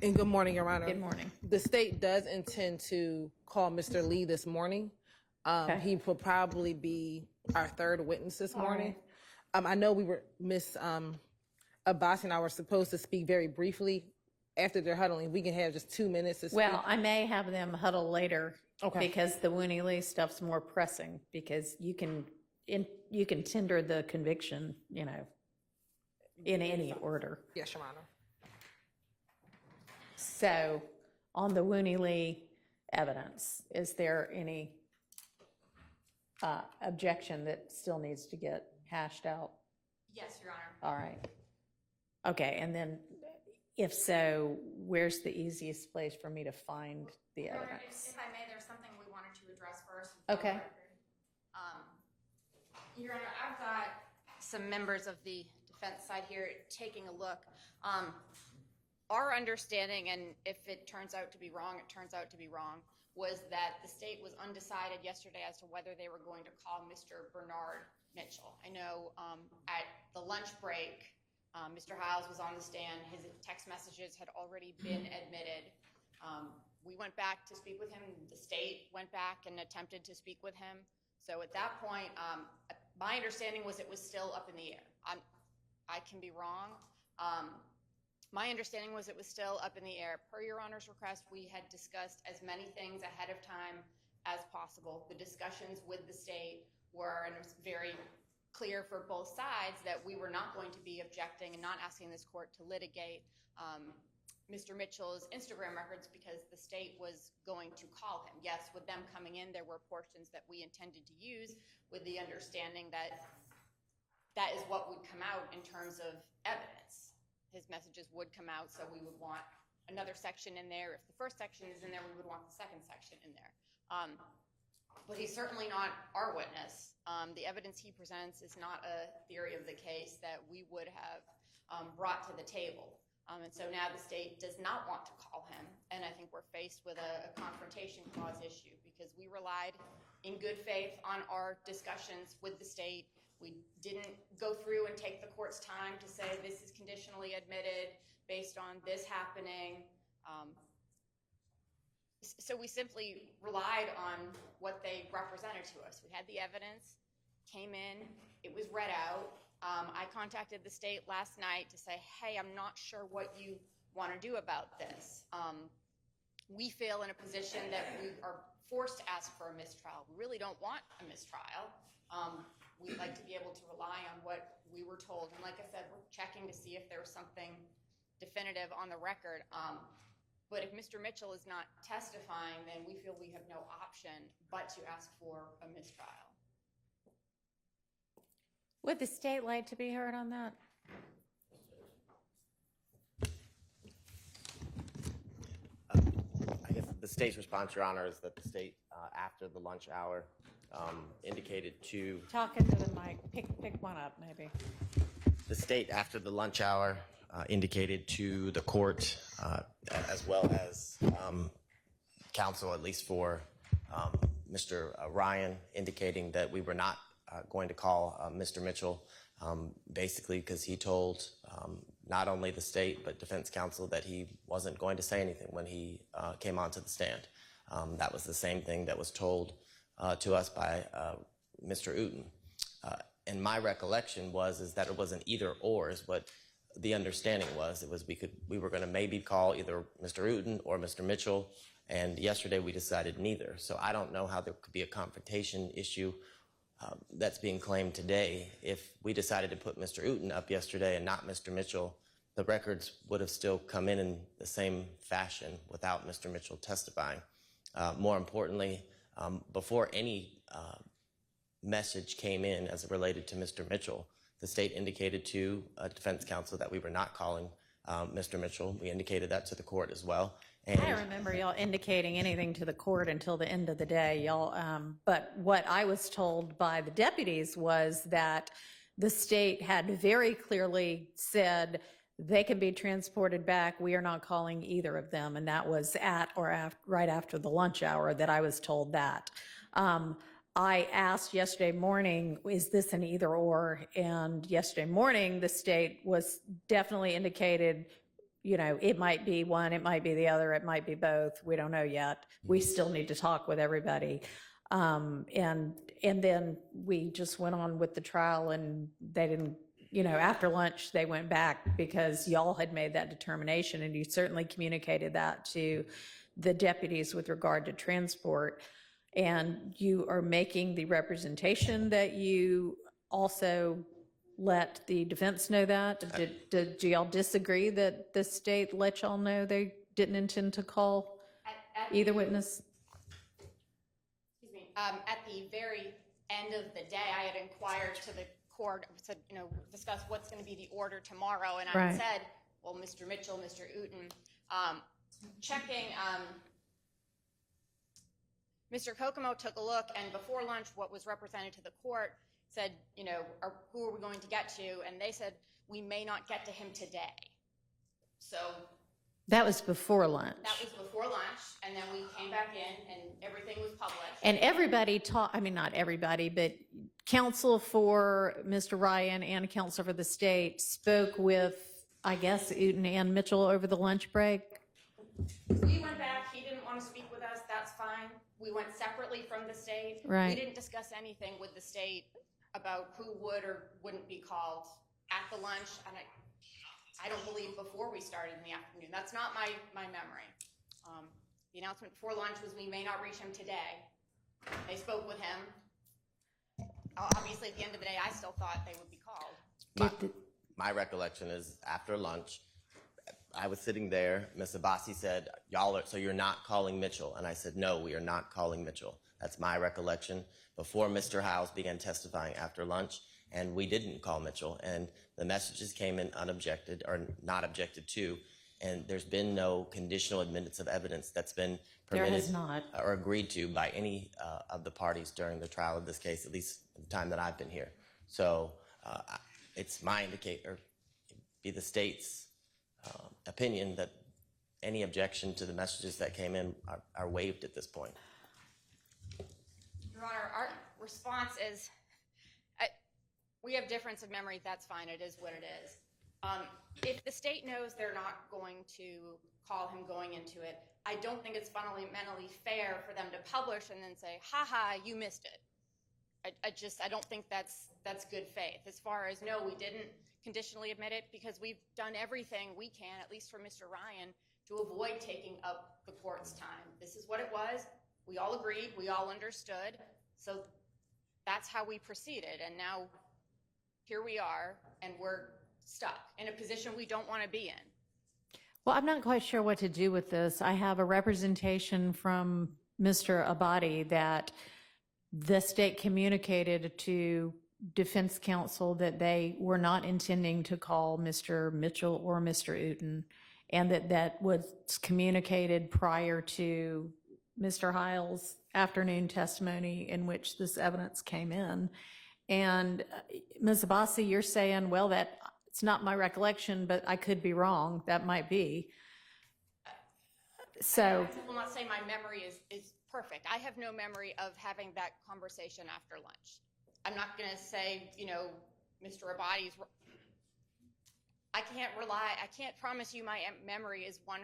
And good morning, Your Honor. Good morning. The state does intend to call Mr. Lee this morning. He will probably be our third witness this morning. I know we were, Ms. Abbas and I were supposed to speak very briefly after their huddling. We can have just 2 minutes to speak. Well, I may have them huddle later Okay. because the Winnie Lee stuff's more pressing because you can tender the conviction, in any order. Yes, Your Honor. So on the Winnie Lee evidence, is there any objection that still needs to get hashed out? Yes, Your Honor. All right. Okay, and then if so, where's the easiest place for me to find the Your Honor, evidence? if I may, there's something we wanted to address first. Okay. Your Honor, I've got some members of the defense side here taking a look. Our understanding, and if it turns out to be wrong, it turns out to be wrong, was that the state was undecided yesterday as to whether they were going to call Mr. Bernard Mitchell. I know at the lunch break, Mr. Hiles was on the stand. His text messages had already been admitted. We went back to speak with him. The state went back and attempted to speak with him. So at that point, my understanding was it was still up in the air. I can be wrong. My understanding was it was still up in the air. Per Your Honor's request, we had discussed as many things ahead of time as possible. The discussions with the state were, and it was very clear for both sides, that we were not going to be objecting and not asking this court to litigate Mr. Mitchell's Instagram records because the state was going to call him. Yes, with them coming in, there were portions that we intended to use with the understanding that that is what would come out in terms of evidence. His messages would come out, so we would want another section in there. If the first section is in there, we would want the second section in there. But he's certainly not our witness. The evidence he presents is not a theory of the case that we would have brought to the table. And so now the state does not want to call him, and I think we're faced with a confrontation clause issue because we relied in good faith on our discussions with the state. We didn't go through and take the court's time to say this is conditionally admitted based on this happening. So we simply relied on what they represented to us. We had the evidence, came in, it was read out. I contacted the state last night to say, hey, I'm not sure what you want to do about this. We feel in a position that we are forced to ask for a mistrial. We really don't want a mistrial. We'd like to be able to rely on what we were told. And like I said, we're checking to see if there was something definitive on the record. But if Mr. Mitchell is not testifying, then we feel we have no option but to ask for a mistrial. Would the state like to be heard on that? I guess the state's response, Your Honor, is that the state, after the lunch hour, indicated to... Talking to the mic. Pick one up, maybe. The state, after the lunch hour, indicated to the court, as well as counsel, at least for Mr. Ryan, indicating that we were not going to call Mr. Mitchell, basically because he told not only the state but defense counsel that he wasn't going to say anything when he came onto the stand. That was the same thing that was told to us by Mr. Uten. And my recollection is that it was an either or is what the understanding was. It was we were going to maybe call either Mr. Uten or Mr. Mitchell, and yesterday we decided neither. So I don't know how there could be a confrontation issue that's being claimed today. If we decided to put Mr. Uten up yesterday and not Mr. Mitchell, the records would have still come in the same fashion without Mr. Mitchell testifying. More importantly, before any message came in as it related to Mr. Mitchell, the state indicated to defense counsel that we were not calling Mr. Mitchell. We indicated that to the court as well. And I don't remember y'all indicating anything to the court until the end of the day, y'all. But what I was told by the deputies was that the state had very clearly said they can be transported back. We are not calling either of them. And that was right after the lunch hour that I was told that. I asked yesterday morning, is this an either or? And yesterday morning, the state was definitely indicated you know, it might be one, it might be the other, it might be both. We don't know yet. We still need to talk with everybody. And then we just went on with the trial, and they didn't, you know, after lunch, they went back because y'all had made that determination, and you certainly communicated that to the deputies with regard to transport. And you are making the representation that you also let the defense know that. Did y'all disagree that the state let y'all know they didn't intend to call either witness? Excuse me. At the very end of the day, I had inquired to the court, said, you know, discuss what's going to be the order tomorrow, and I said, well, Mr. Mitchell, Mr. Uten, checking. Mr. Kokomo took a look, and before lunch, what was represented to the court said, you know, who are we going to get to? And they said, we may not get to him today. So that was before lunch. That was before lunch, and then we came back in, and everything was published. And everybody I mean, not everybody, but counsel for Mr. Ryan and counsel for the state spoke with, I guess, Uten and Mitchell over the lunch break. We went back. He didn't want to speak with us. That's fine. We went separately from the state. Right. We didn't discuss anything with the state about who would or wouldn't be called at the lunch, and I don't believe before we started in the afternoon. That's not my memory. The announcement before lunch was we may not reach him today. They spoke with him. Obviously, at the end of the day, I still thought they would be called. My recollection is after lunch, I was sitting there. Ms. Abbasi said, so you're not calling Mitchell? And I said, no, we are not calling Mitchell. That's my recollection before Mr. Howes began testifying after lunch, and we didn't call Mitchell. And the messages came in unobjected or not objected to, and there's been no conditional admittance of evidence that's been permitted There has not. Or agreed to by any of the parties during the trial of this case, at least the time that I've been here. So it's my indicator, be the state's opinion that any objection to the messages that came in are waived at this point. Your Honor, our response is, we have difference of memory. That's fine. It is what it is. If the state knows they're not going to call him going into it, I don't think it's fundamentally fair for them to publish and then say, ha, you missed it. I don't think that's good faith. As far as, no, we didn't conditionally admit it, because we've done everything we can, at least for Mr. Ryan, to avoid taking up the court's time. This is what it was. We all agreed. We all understood. So that's how we proceeded. And now here we are, and we're stuck in a position we don't want to be in. Well, I'm not quite sure what to do with this. I have a representation from Mr. Abadi that the state communicated to defense counsel that they were not intending to call Mr. Mitchell or Mr. Uten, and that was communicated prior to Mr. Heil's afternoon testimony in which this evidence came in. And Ms. Abbasi, you're saying, well, it's not my recollection, but I could be wrong. That might be. So I will not say my memory is perfect. I have no memory of having that conversation after lunch. I'm not going to say, you know, Mr. Abadi's. I can't promise you my memory is 100%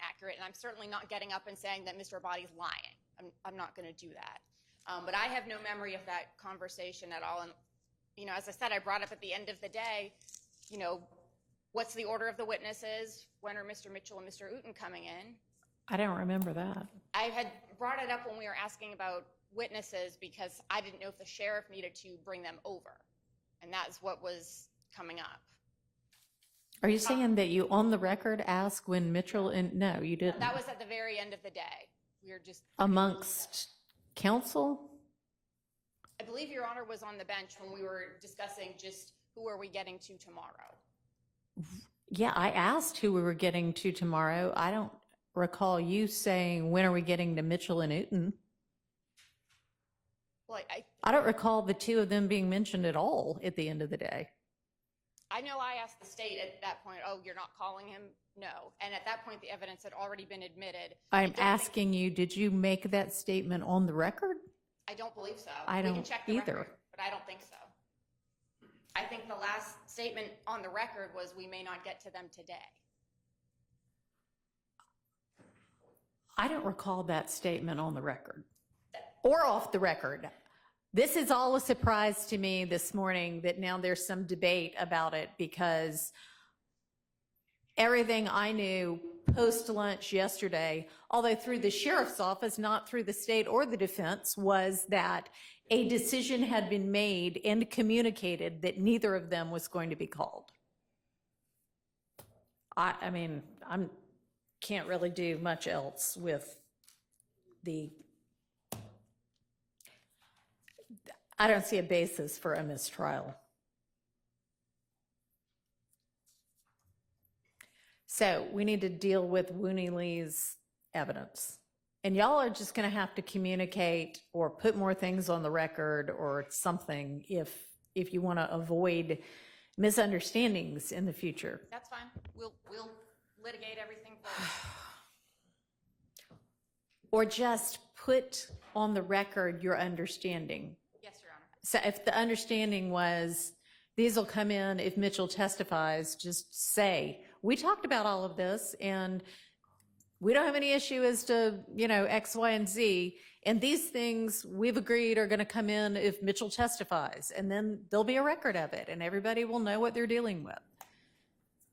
accurate, and I'm certainly not getting up and saying that Mr. Abadi's lying. I'm not going to do that. But I have no memory of that conversation at all. And, you know, as I said, I brought up at the end of the day, you know, what's the order of the witnesses? When are Mr. Mitchell and Mr. Uten coming in? I don't remember that. I had brought it up when we were asking about witnesses because I didn't know if the sheriff needed to bring them over. And that's what was coming up. Are you saying that you, on the record, asked when Mitchell and no, you didn't? That was at the very end of the day. We were just amongst counsel? I believe Your Honor was on the bench when we were discussing just who are we getting to tomorrow. Yeah, I asked who we were getting to tomorrow. I don't recall you saying when are we getting to Mitchell and Uten. Well, I don't recall the two of them being mentioned at all at the end of the day. I know I asked the state at that point, oh, you're not calling him? No. And at that point, the evidence had already been admitted. I'm asking you, did you make that statement on the record? I don't believe so. I We can don't check the either. record, but I don't think so. I think the last statement on the record was we may not get to them today. I don't recall that statement on the record or off the record. This is all a surprise to me this morning that now there's some debate about it, because everything I knew post-lunch yesterday, although through the sheriff's office, not through the state or the defense, was that a decision had been made and communicated that neither of them was going to be called. I mean, can't really do much else with the, I don't see a basis for a mistrial. So we need to deal with Wooney Lee's evidence. And y'all are just going to have to communicate or put more things on the record or something if you want to avoid misunderstandings in the future. That's fine. We'll litigate everything forward. Or just put on the record your understanding. Yes, Your Honor. So if the understanding was these will come in if Mitchell testifies, just say, we talked about all of this and we don't have any issue as to, X, Y, and Z. And these things we've agreed are going to come in if Mitchell testifies. And then there'll be a record of it and everybody will know what they're dealing with.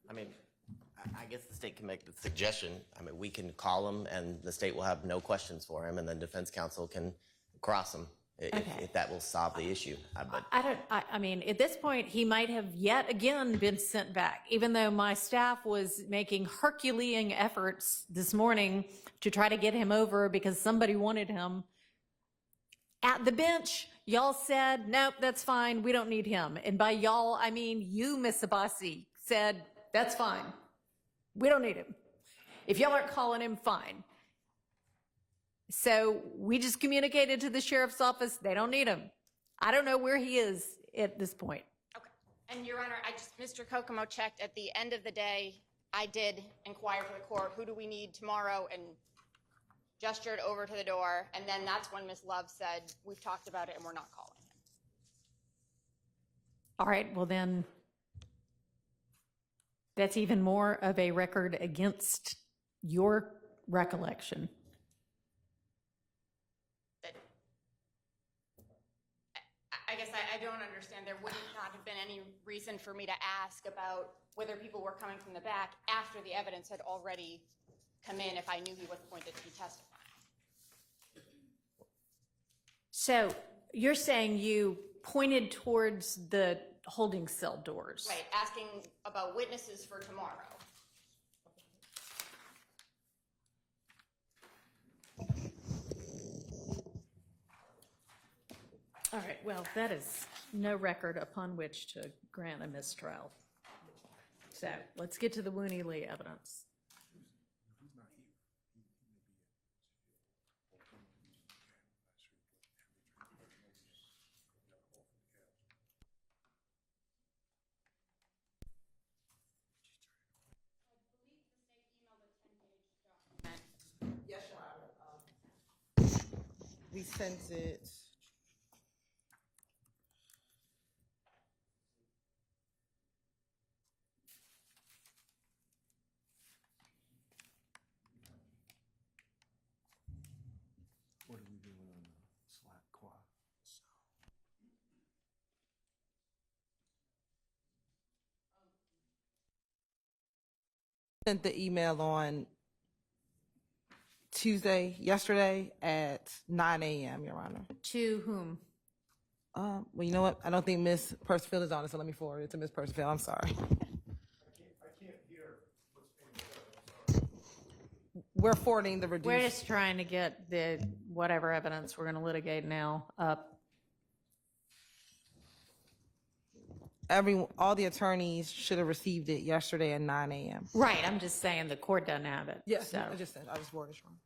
I mean, I guess the state can make the suggestion. I mean, we can call him and the state will have no questions for him, and then defense counsel can cross him if that will solve the issue. But I mean, at this point, he might have yet again been sent back, even though my staff was making Herculean efforts this morning to try to get him over because somebody wanted him. At the bench, y'all said, nope, that's fine. We don't need him. And by y'all, I mean you, Miss Abbasi, said, that's fine. We don't need him. If y'all aren't calling him, fine. So we just communicated to the sheriff's office, they don't need him. I don't know where he is at this point. Okay. And Your Honor, Mr. Kokomo checked at the end of the day. I did inquire for the court, who do we need tomorrow, and gestured over to the door. And then that's when Ms. Love said, we've talked about it and we're not calling him. All right, well then, that's even more of a record against your recollection. I guess I don't understand. There would not have been any reason for me to ask about whether people were coming from the back after the evidence had already come in if I knew he was appointed to be testifying. So you're saying you pointed towards the holding cell doors? Right, asking about witnesses for tomorrow. All right, well, that is no record upon which to grant a mistrial. So let's get to the Wooney Lee evidence. Yes, Your Honor. We sent it. What are we doing on the Slack quad? Sent the email on yesterday at 9 a.m., Your Honor. To whom? Well, you know what? I don't think Ms. Percival is on it, so let me forward it to Ms. Percival. I'm sorry. I can't hear what's being said. I'm sorry. We're forwarding the reduced. We're just trying to get the whatever evidence we're going to litigate now up. All the attorneys should have received it yesterday at 9 a.m. Right, I'm just saying the court doesn't have it. Yes, so. I just forwarded it wrong.